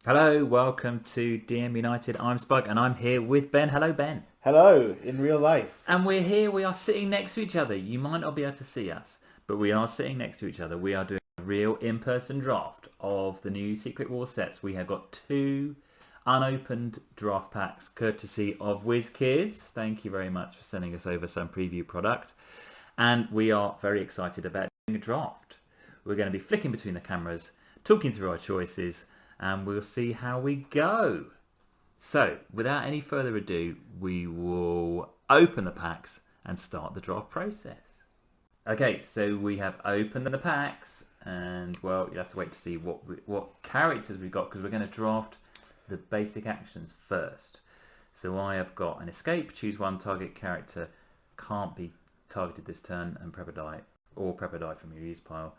Hello, welcome to DM United. I'm Spug and I'm here with Ben. Hello, Ben. Hello, in real life. And we're here, we are sitting next to each other. You might not be able to see us, but we are sitting next to each other. We are doing a real in-person draft of the new Secret War sets. We have got two unopened draft packs courtesy of WizKids. Thank you very much for sending us over some preview product. And we are very excited about doing a draft. We're going to be flicking between the cameras, talking through our choices, and we'll see how we go. So, without any further ado, we will open the packs and start the draft process. Okay, so we have opened the packs, and well, you have to wait to see what characters we've got because we're going to draft the basic actions first. So I have got an escape, choose one target character, can't be targeted this turn, and prep a die, or prep a die from your use pile.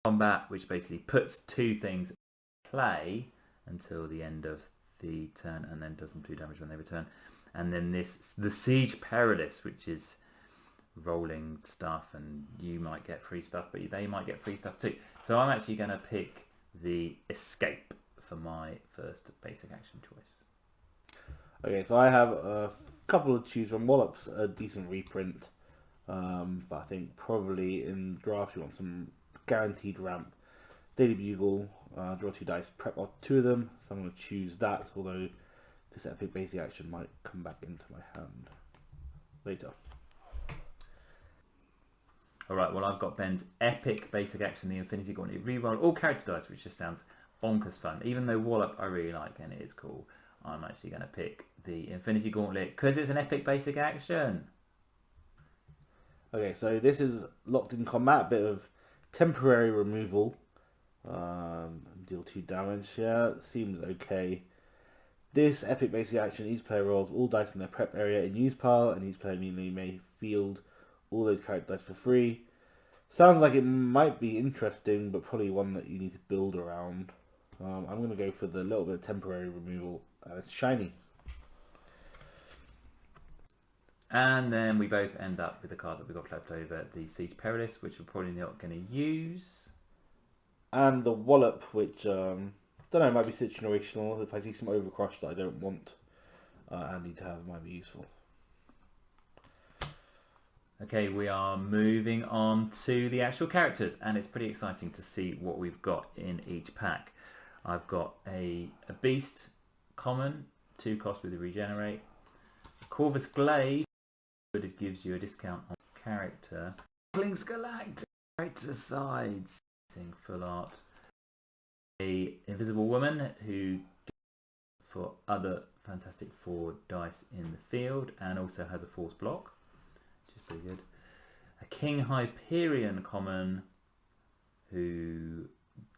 Combat, which basically puts two things in play until the end of the turn and then does them 2 damage when they return. And then the Siege Perilous, which is rolling stuff, and you might get free stuff, but they might get free stuff too. So I'm actually going to pick the Escape for my first basic action choice. Okay, so I have a couple to choose from. Wallop's a decent reprint, but I think probably in draft you want some guaranteed ramp. Daily Bugle, draw 2 dice, prep out 2 of them, so I'm going to choose that, although this epic basic action might come back into my hand later. Alright, well I've got Ben's epic basic action, the Infinity Gauntlet. Reroll all character dice, which just sounds bonkers fun. Even though Wallop I really like and it is cool, I'm actually going to pick the Infinity Gauntlet because it's an epic basic action. Okay, so this is locked in combat, a bit of temporary removal. Deal 2 damage, yeah, seems okay. This epic basic action, each player rolls all dice in their prep area in use pile, and each player immediately may field all those character dice for free. Sounds like it might be interesting, but probably one that you need to build around. I'm going to go for the little bit of temporary removal. It's shiny. And then we both end up with the card that we got left over, the Siege Perilous, which we're probably not going to use. And the Wallop, which, don't know, might be situational. If I see some overcrush that I don't want and need to have, might be useful. Okay, we are moving on to the actual characters, and it's pretty exciting to see what we've got in each pack. I've got a Beast common, 2 cost with a regenerate. Corvus Glaive, but it gives you a discount on character. Kling's Galactic, character sides, full art. A Invisible Woman who for other Fantastic Four dice in the field and also has a force block, which is pretty good. A King Hyperion common who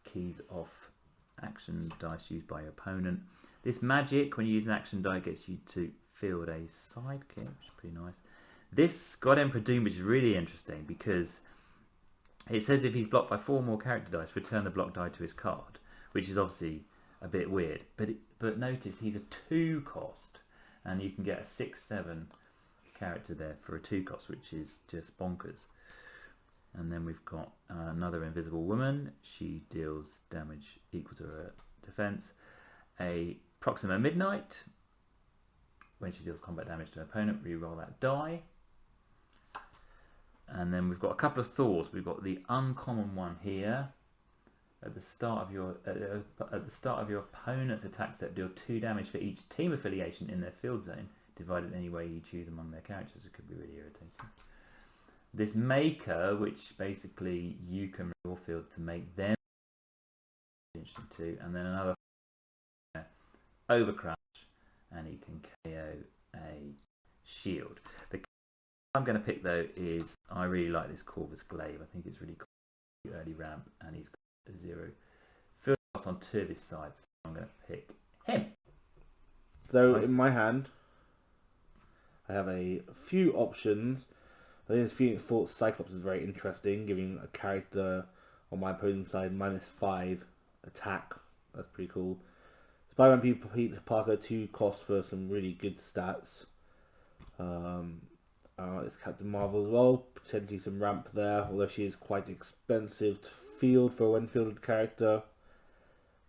keys off action dice used by your opponent. This magic, when you use an action die, gets you to field a sidekick, which is pretty nice. This God Emperor Doom, which is really interesting because it says if he's blocked by 4 more character dice, return the block die to his card, which is obviously a bit weird. But notice he's a 2 cost, and you can get a 6/7 character there for a 2 cost, which is just bonkers. And then we've got another Invisible Woman. She deals damage equal to her defense. A Proxima Midnight. When she deals combat damage to her opponent, re-roll that die. And then we've got a couple of Thors. We've got the uncommon one here. At the start of your opponent's attack step, deal 2 damage for each team affiliation in their field zone, divided any way you choose among their characters. It could be really irritating. This Maker, which basically you can roll your field to make them interesting too, and then another Overcrush, and he can KO a shield. The I'm going to pick though is I really like this Corvus Glaive. I think it's really cool. Early ramp, and he's got a 0 field cost on 2 of his sides. So I'm going to pick him. So in my hand, I have a few options. I think this Phoenix Force Cyclops is very interesting, giving a character on my opponent's side -5 attack. That's pretty cool. Spider-Man Peter Parker 2 cost for some really good stats. It's Captain Marvel as well, potentially some ramp there, although she is quite expensive to field for a when-fielded character.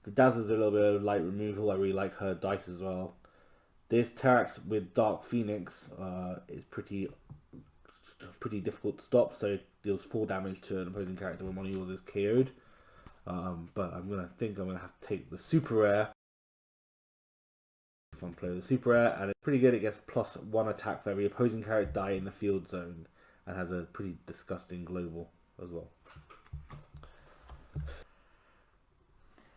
The Dazzler's a little bit of light removal. I really like her dice as well. This Terax with Dark Phoenix is pretty difficult to stop, so it deals 4 damage to an opposing character when one of yours is KO'd. But I'm gonna have to take the super rare. If I'm playing the super rare, and it's pretty good. It gets +1 attack for every opposing character die in the field zone, and has a pretty disgusting global as well.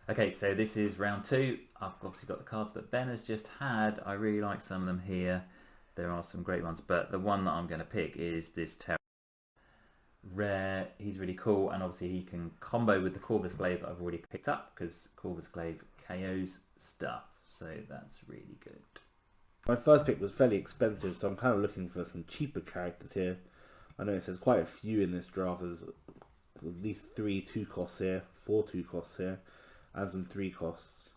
Okay, so this is round 2. I've obviously got the cards that Ben has just had. I really like some of them here. There are some great ones, but the one that I'm going to pick is this Terra rare. He's really cool, and obviously he can combo with the Corvus Glaive that I've already picked up, because Corvus Glaive KOs stuff, so that's really good. My first pick was fairly expensive, so I'm kind of looking for some cheaper characters here. I know it says quite a few in this draft. There's at least 3 2 costs here, 4 2 costs here, and some 3 costs.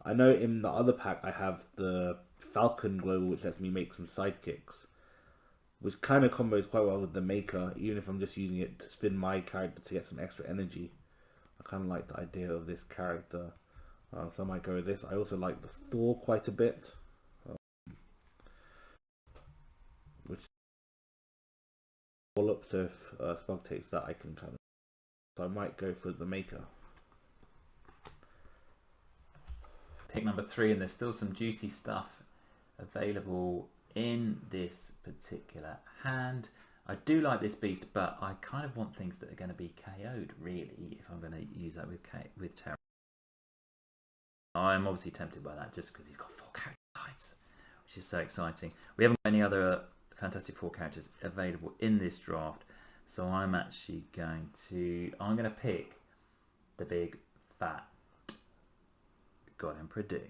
I know in the other pack I have the Falcon Global, which lets me make some sidekicks, which kind of combos quite well with the Maker, even if I'm just using it to spin my character to get some extra energy. I kind of like the idea of this character, so I might go with this. I also like the Thor quite a bit, which all up, so if Spug takes that, I can kind of, so I might go for the Maker. Pick number 3, and there's still some juicy stuff available in this particular hand. I do like this beast, but I kind of want things that are going to be KO'd, really, if I'm going to use that with Terra. I'm obviously tempted by that just because he's got 4 character types, which is so exciting. We haven't got any other Fantastic Four characters available in this draft, so I'm actually going to pick the big fat God Emperor Doom.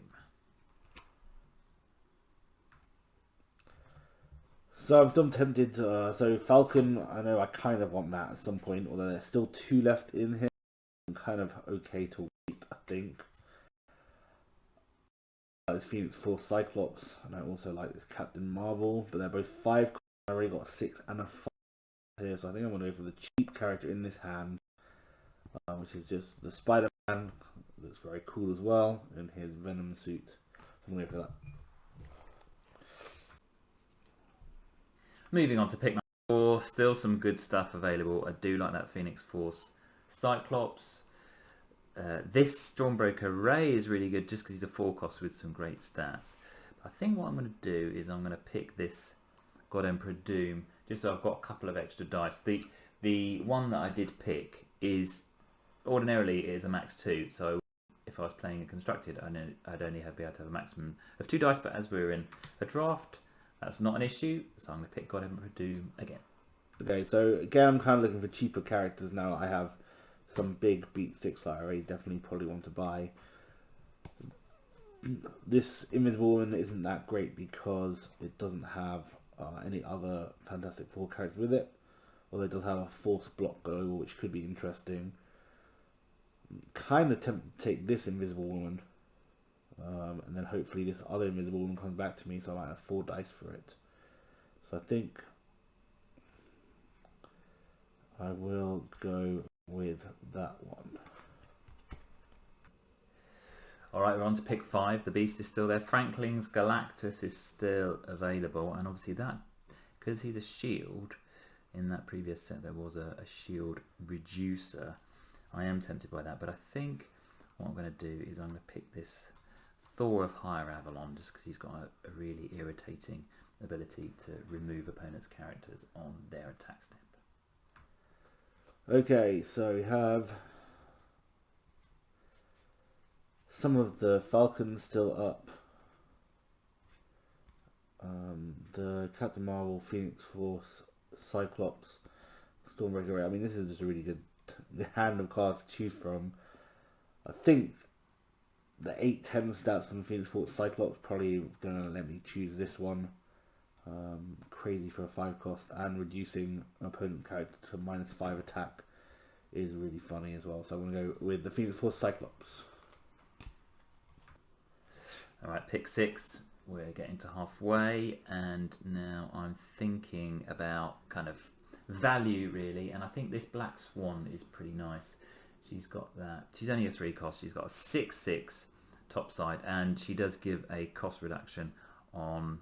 So I'm still tempted. So Falcon, I know I kind of want that at some point, although there's still 2 left in here. I'm kind of okay to wait, I think. This Phoenix Force Cyclops, and I also like this Captain Marvel, but they're both 5. I already got a 6 and a 5 here, so I think I'm going to go for the cheap character in this hand, which is just the Spider-Man. Looks very cool as well in his Venom suit. So I'm going to go for that. Moving on to pick number 4, still some good stuff available. I do like that Phoenix Force Cyclops. This Stormbreaker Ray is really good just because he's a 4 cost with some great stats. I think what I'm going to do is I'm going to pick this God Emperor Doom just so I've got a couple of extra dice. The one that I did pick is ordinarily is a max 2, so if I was playing a constructed I'd only be able to have a maximum of 2 dice, but as we're in a draft that's not an issue, so I'm going to pick God Emperor Doom again. Okay, so again I'm kind of looking for cheaper characters now. I have some big Beat 6 that I already definitely probably want to buy. This Invisible Woman isn't that great because it doesn't have any other Fantastic Four characters with it, although it does have a Force Block Global, which could be interesting. Kind of tempted to take this Invisible Woman, and then hopefully this other Invisible Woman comes back to me, so I might have 4 dice for it. So I think I will go with that one. Alright, we're on to pick 5. The Beast is still there. Franklin's Galactus is still available, and obviously that, because he's a shield, in that previous set there was a shield reducer. I am tempted by that, but I think what I'm going to do is I'm going to pick this Thor of Higher Avalon just because he's got a really irritating ability to remove opponents' characters on their attack step. Okay, so we have some of the Falcons still up. The Captain Marvel, Phoenix Force, Cyclops, Stormbreaker. I mean, this is just a really good hand of cards to choose from. I think the 8-10 stats from Phoenix Force Cyclops probably going to let me choose this one. Crazy for a 5 cost, and reducing an opponent character to -5 attack is really funny as well. So I'm going to go with the Phoenix Force Cyclops. Alright, pick 6. We're getting to halfway, and now I'm thinking about kind of value really, and I think this Black Swan is pretty nice She's got that. She's only a 3 cost. She's got a 6/6 top side, and she does give a cost reduction on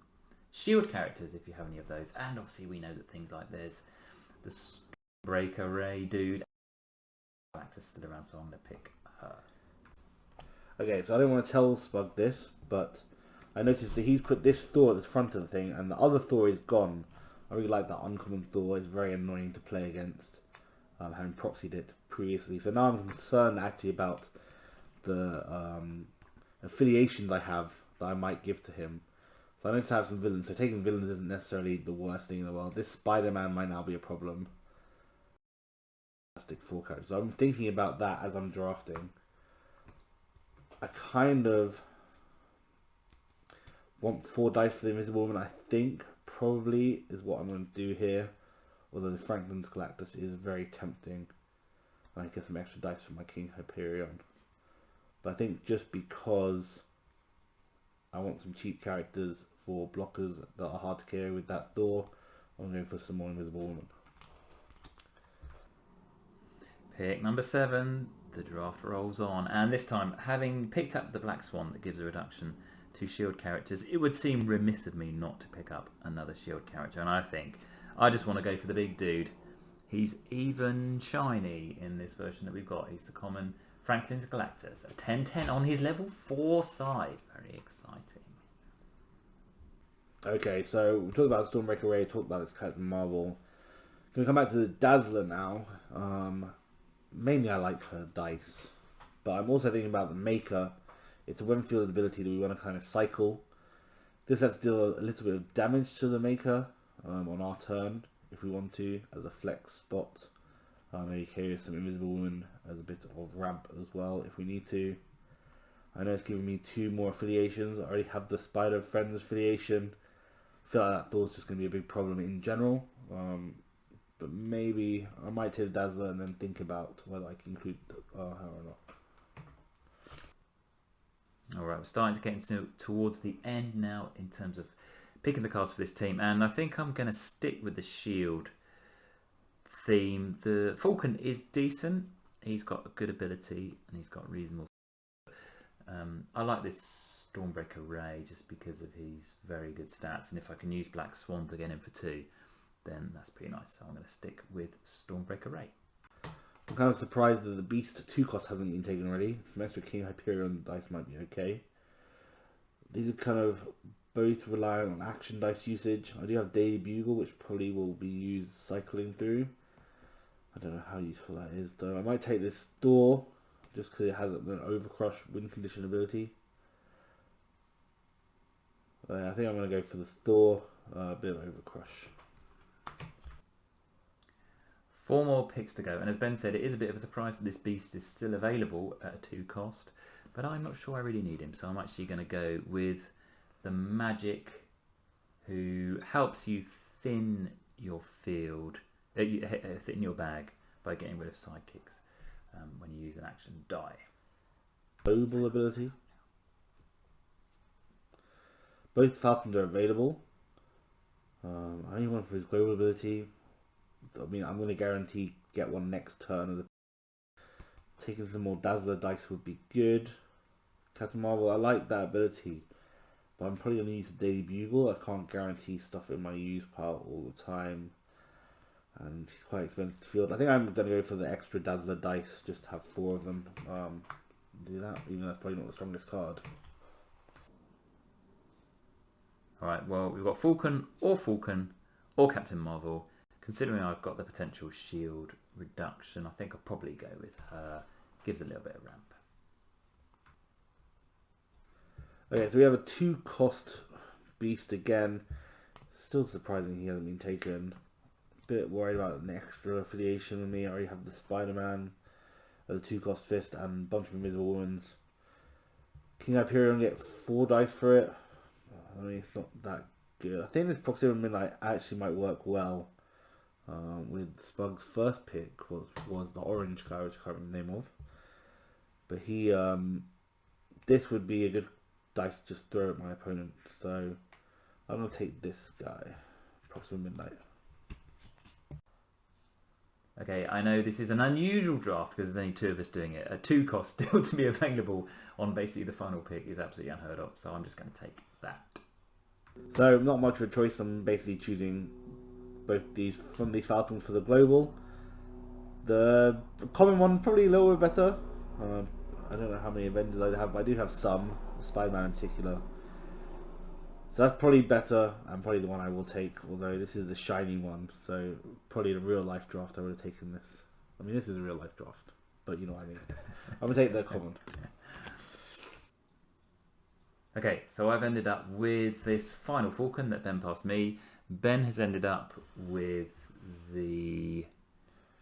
shield characters if you have any of those. And obviously we know that things like there's the Breaker Ray dude. Galactus still around, so I'm going to pick her. Okay, so I don't want to tell Spug this, but I noticed that he's put this Thor at the front of the thing, and the other Thor is gone. I really like that uncommon Thor. It's very annoying to play against, having proxied it previously. So now I'm concerned actually about the affiliations I have that I might give to him. So I noticed I have some villains. So taking villains isn't necessarily the worst thing in the world. This Spider-Man might now be a problem. Fantastic 4 characters. So I'm thinking about that as I'm drafting. I kind of want 4 dice for the Invisible Woman, I think, probably, is what I'm going to do here. Although the Franklin's Galactus is very tempting. I get some extra dice for my King Hyperion. But I think just because I want some cheap characters for blockers that are hard to carry with that Thor, I'm going for some more Invisible Woman. Pick number 7. The draft rolls on, and this time, having picked up the Black Swan that gives a reduction to shield characters, it would seem remiss of me not to pick up another shield character, and I think I just want to go for the big dude. He's even shiny in this version that we've got. He's the common Franklin's Galactus, a 10/10 on his level 4 side. Very exciting. Okay, so we talked about Stormbreaker Ray, talked about this Captain Marvel. Going to come back to the Dazzler now. Mainly I like her dice, but I'm also thinking about the Maker. It's a one-fielded ability that we want to kind of cycle. This lets us deal a little bit of damage to the Maker on our turn, if we want to, as a flex spot. Maybe carry some Invisible Woman as a bit of ramp as well, if we need to. I know it's giving me 2 more affiliations. I already have the Spider Friends affiliation. I feel like that Thor's just going to be a big problem in general. But maybe I might take the Dazzler and then think about whether I can include her or not. Alright, we're starting to get towards the end now in terms of picking the cards for this team, and I think I'm going to stick with the shield theme. The Falcon is decent. He's got a good ability and he's got reasonable. I like this Stormbreaker Ray just because of his very good stats, and if I can use Black Swan to get him for 2, then that's pretty nice. So I'm going to stick with Stormbreaker Ray. I'm kind of surprised that the Beast 2 cost hasn't been taken already. Some extra King Hyperion dice might be okay. These are kind of both relying on action dice usage. I do have Daily Bugle, which probably will be used cycling through. I don't know how useful that is though. I might take this Thor just because it has an Overcrush win condition ability. I think I'm going to go for the Thor, a bit of Overcrush. 4 more picks to go, and as Ben said, it is a bit of a surprise that this beast is still available at a 2 cost, but I'm not sure I really need him, so I'm actually going to go with the Magic, who helps you thin your field, thin your bag by getting rid of sidekicks when you use an action die. Global ability. Both Falcons are available. I only want for his global ability. I mean, I'm going to guarantee get one next turn. Taking some more Dazzler dice would be good. Captain Marvel, I like that ability, but I'm probably going to use the Daily Bugle. I can't guarantee stuff in my use pile all the time, and she's quite expensive to field. I think I'm going to go for the extra Dazzler dice, just to have 4 of them. Do that, even though that's probably not the strongest card. Alright, well, we've got Falcon or Captain Marvel. Considering I've got the potential shield reduction, I think I'll probably go with her. Gives a little bit of ramp. Okay, so we have a 2 cost beast again. Still surprising he hasn't been taken. A bit worried about an extra affiliation with me. I already have the Spider-Man as a 2 cost fist and a bunch of Invisible Womans. King Hyperion get 4 dice for it. I mean, it's not that good. I think this Proximity Midnight actually might work well. With Spug's first pick was the orange guy, which I can't remember the name of. But he, this would be a good dice to just throw at my opponent. So I'm going to take this guy, Proximity Midnight. Okay, I know this is an unusual draft because there's only 2 of us doing it. A 2 cost still to be available on basically the final pick is absolutely unheard of, so I'm just going to take that. So not much of a choice. I'm basically choosing both these from these Falcons for the global. The common one probably a little bit better. I don't know how many Avengers I have, but I do have some, Spider-Man in particular. So that's probably better and probably the one I will take, although this is the shiny one, so probably in a real life draft I would have taken this. I mean, this is a real life draft, but you know what I mean. I'm going to take the common. Okay, so I've ended up with this final Falcon that Ben passed me. Ben has ended up with the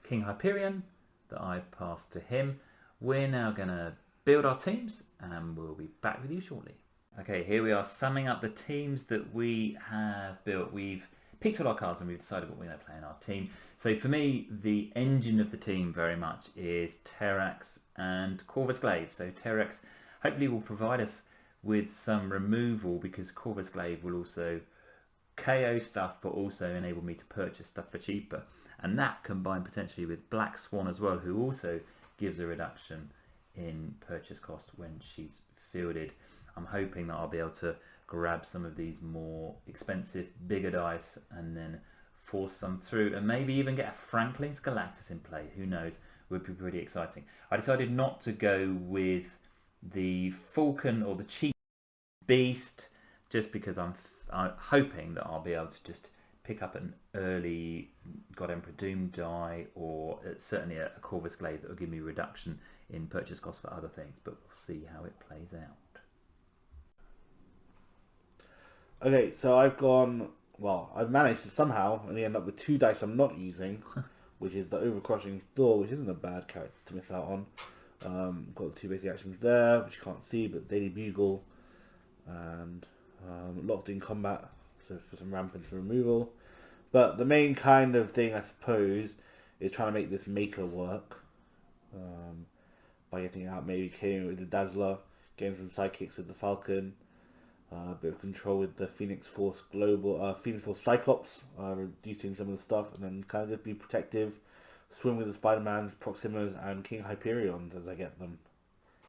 King Hyperion that I passed to him. We're now going to build our teams and we'll be back with you shortly. Okay, here we are summing up the teams that we have built. We've picked all our cards and we've decided what we're going to play in our team. So for me, the engine of the team very much is Terrax and Corvus Glaive. So Terrax hopefully will provide us with some removal because Corvus Glaive will also KO stuff but also enable me to purchase stuff for cheaper. And that combined potentially with Black Swan as well, who also gives a reduction in purchase cost when she's fielded. I'm hoping that I'll be able to grab some of these more expensive, bigger dice and then force them through and maybe even get a Franklin's Galactus in play. Who knows? Would be pretty exciting. I decided not to go with the Falcon or the cheap Beast just because I'm hoping that I'll be able to just pick up an early God Emperor Doom die or certainly a Corvus Glaive that will give me a reduction in purchase cost for other things, but we'll see how it plays out. Okay, so I've managed to somehow only end up with 2 dice I'm not using, which is the Overcrushing Thor, which isn't a bad character to miss out on. Got the 2 basic actions there, which you can't see, but Daily Bugle and Locked in Combat, so for some rampant removal. But the main kind of thing, I suppose, is trying to make this Maker work by getting out, maybe KOing with the Dazzler, getting some sidekicks with the Falcon, a bit of control with the Phoenix Force Phoenix Force Cyclops, reducing some of the stuff, and then kind of just be protective, swim with the Spider-Mans, Proximas, and King Hyperions as I get them.